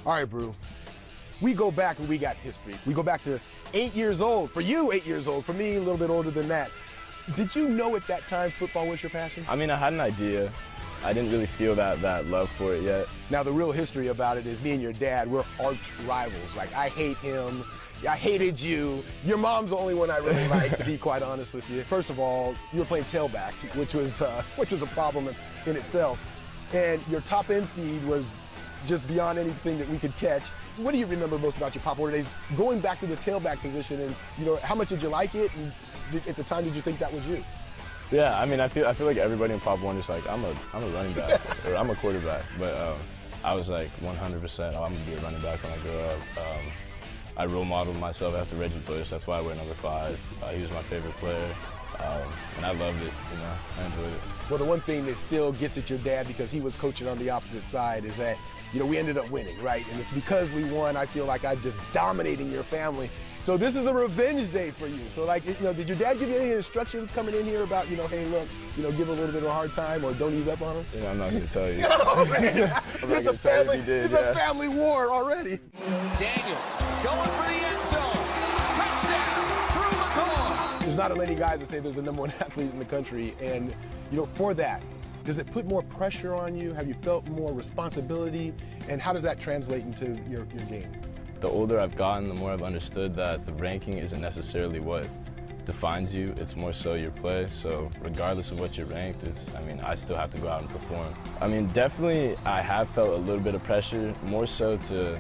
All right, Bru. We go back and we got history. We go back to 8 years old. For you, 8 years old. For me, a little bit older than that. Did you know at that time football was your passion? I mean, I had an idea. I didn't really feel that love for it yet. Now, the real history about it is me and your dad, we're arch rivals. Like, I hate him. I hated you. Your mom's the only one I really like, to be quite honest with you. First of all, you were playing tailback, which was a problem in itself. And your top end speed was just beyond anything that we could catch. What do you remember most about your Pop Warner days? Going back to the tailback position, and how much did you like it? And at the time, did you think that was you? Yeah, I mean, I feel like everybody in Pop Warner's like, I'm a running back or I'm a quarterback, but I was like 100%. I'm gonna be a running back when I grow up. I role modeled myself after Reggie Bush. That's why I wear number 5. He was my favorite player, and I loved it. I enjoyed it. Well, the one thing that still gets at your dad, because he was coaching on the opposite side, is that we ended up winning, right? And it's because we won. I feel like I'm just dominating your family. So this is a revenge day for you. So did your dad give you any instructions coming in here about, hey, look, give a little bit of a hard time or don't ease up on him? I'm not going to tell you. Oh, man. It's a family war already. Daniels going for the end zone. Touchdown, Bru McCoy. There's not many guys that say they're the #1 athlete in the country. And, for that, does it put more pressure on you? Have you felt more responsibility? And how does that translate into your game? The older I've gotten, the more I've understood that the ranking isn't necessarily what defines you. It's more so your play. So regardless of what you're ranked, I still have to go out and perform. Definitely I have felt a little bit of pressure, more so to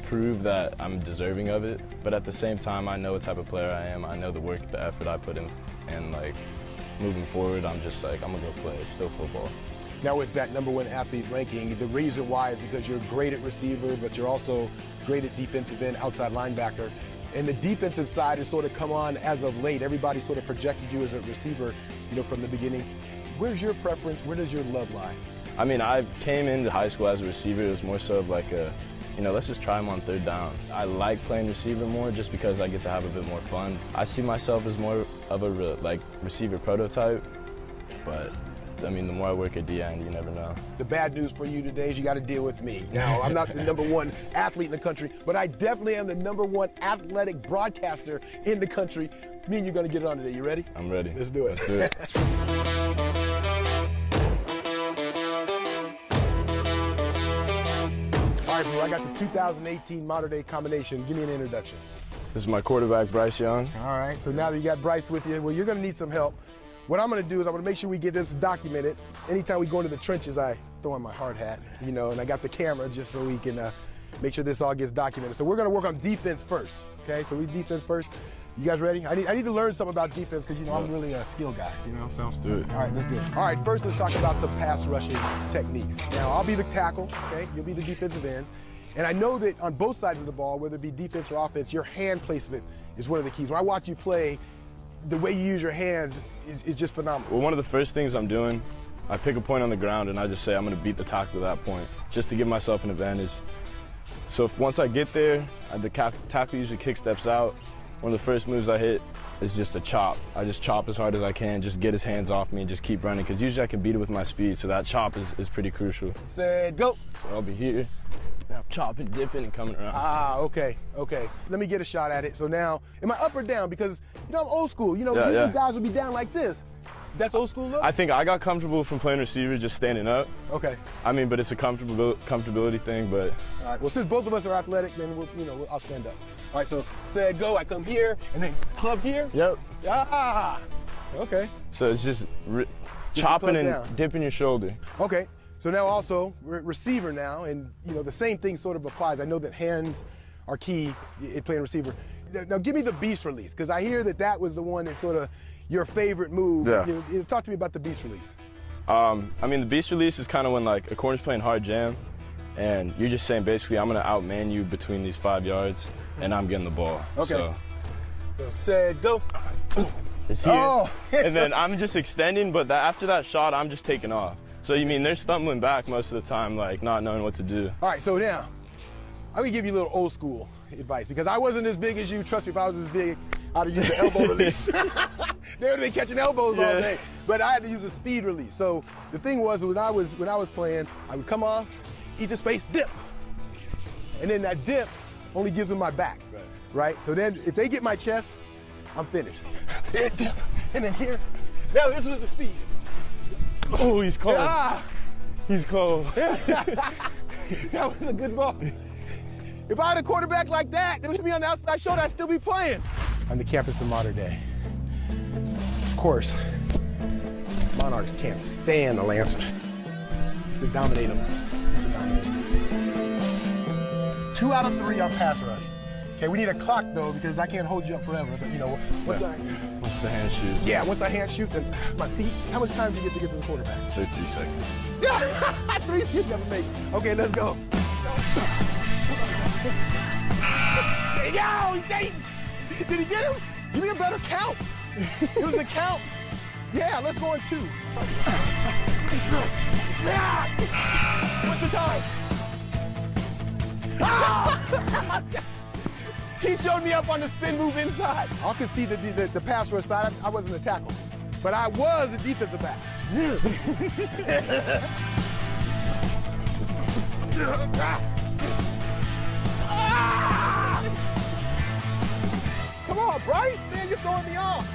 prove that I'm deserving of it. But at the same time, I know what type of player I am. I know the work, the effort I put in, and moving forward, I'm just I'm gonna go play. It's still football. Now with that #1 athlete ranking, the reason why is because you're great at receiver, but you're also great at defensive end, outside linebacker. And the defensive side has sort of come on as of late. Everybody sort of projected you as a receiver, from the beginning. Where's your preference? Where does your love lie? I came into high school as a receiver. It was more so of let's just try them on third downs. I like playing receiver more just because I get to have a bit more fun. I see myself as more of a receiver prototype, but the more I work at D-end, you never know. The bad news for you today is you got to deal with me. Now, I'm not the #1 athlete in the country, but I definitely am the #1 athletic broadcaster in the country. Me and you are going to get it on today. You ready? I'm ready. Let's do it. Let's do it. All right, Bru, I got the 2018 modern day combination. Give me an introduction. This is my quarterback, Bryce Young. All right, so now that you got Bryce with you, well, you're going to need some help. What I'm going to do is I'm going to make sure we get this documented. Anytime we go into the trenches, I throw on my hard hat, and I got the camera just so we can make sure this all gets documented. So we're going to work on defense first, okay? So we defense first. You guys ready? I need to learn something about defense because, I'm really a skill guy, So let's do it. All right, let's do it. All right, first let's talk about some pass rushing techniques. Now, I'll be the tackle, okay? You'll be the defensive end. And I know that on both sides of the ball, whether it be defense or offense, your hand placement is one of the keys. When I watch you play, the way you use your hands is just phenomenal. Well, one of the first things I'm doing, I pick a point on the ground and I just say I'm going to beat the tackle to that point, just to give myself an advantage. So once I get there, the tackle usually kick steps out. One of the first moves I hit is just a chop. I just chop as hard as I can, just get his hands off me and just keep running, because usually I can beat it with my speed, so that chop is pretty crucial. Set, go. So I'll be here. I'm chopping, dipping, and coming around. Ah, okay. Let me get a shot at it. So now, am I up or down? Because, I'm old school. You guys would be down like this. That's old school look? I think I got comfortable from playing receiver just standing up. Okay. But it's a comfortability thing, but. All right, well, since both of us are athletic, then I'll stand up. All right, so set, go, I come here, and then club here? Yep. Ah, okay. So it's just chopping and dipping your shoulder. Okay. So now also, we're receiver now, and the same thing sort of applies. I know that hands are key in playing receiver. Now give me the beast release, because I hear that was the one that's sort of your favorite move. Yeah. Talk to me about the beast release. The beast release is kind of when a corner's playing hard jam, and you're just saying basically I'm going to outman you between these 5 yards, and I'm getting the ball. Okay. So set, go. It's here. Oh. And then I'm just extending, but after that shot, I'm just taking off. So they're stumbling back most of the time, not knowing what to do. All right, so now, I'm gonna give you a little old school advice, because I wasn't as big as you. Trust me, if I was as big, I'd have used the elbow release. They would have been catching elbows all day, but I had to use a speed release. So the thing was, when I was playing, I would come off, eat the space, dip. And then that dip only gives them my back, right? So then if they get my chest, I'm finished. And then here, now this is the speed. Oh, he's cold. Ah! He's cold. That was a good ball. If I had a quarterback like that would be on the outside shoulder, I'd still be playing. On the campus of modern day. Of course, Monarchs can't stand the Lancers. Just to dominate them. 2 out of 3 on pass rush. Okay, we need a clock though because I can't hold you up forever. But you know, once the hand shoot. Yeah, once I hand shoot, then my feet. How much time do you get to get to the quarterback? Say 3 seconds. 3 seconds you have to make. Okay, let's go. Yo, did he get him? Give me a better count. It was a count. Yeah, let's go on 2. What's the time? He showed me up on the spin move inside. I could see the pass rush side. I wasn't a tackle, but I was a defensive back. Come on, Bryce, man, you're throwing me off.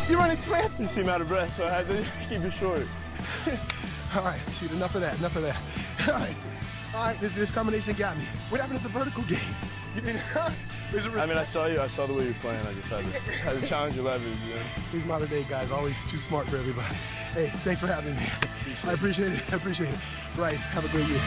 You're running slants. You seem out of breath, so I had to keep it short. All right, shoot, enough of that. All right, this combination got me. What happened to the vertical game? You didn't, I mean, I saw the way you're playing. I just had to challenge your leverage, you know? These modern day guys, always too smart for everybody. Hey, thanks for having me. I appreciate it. Right, have a great year.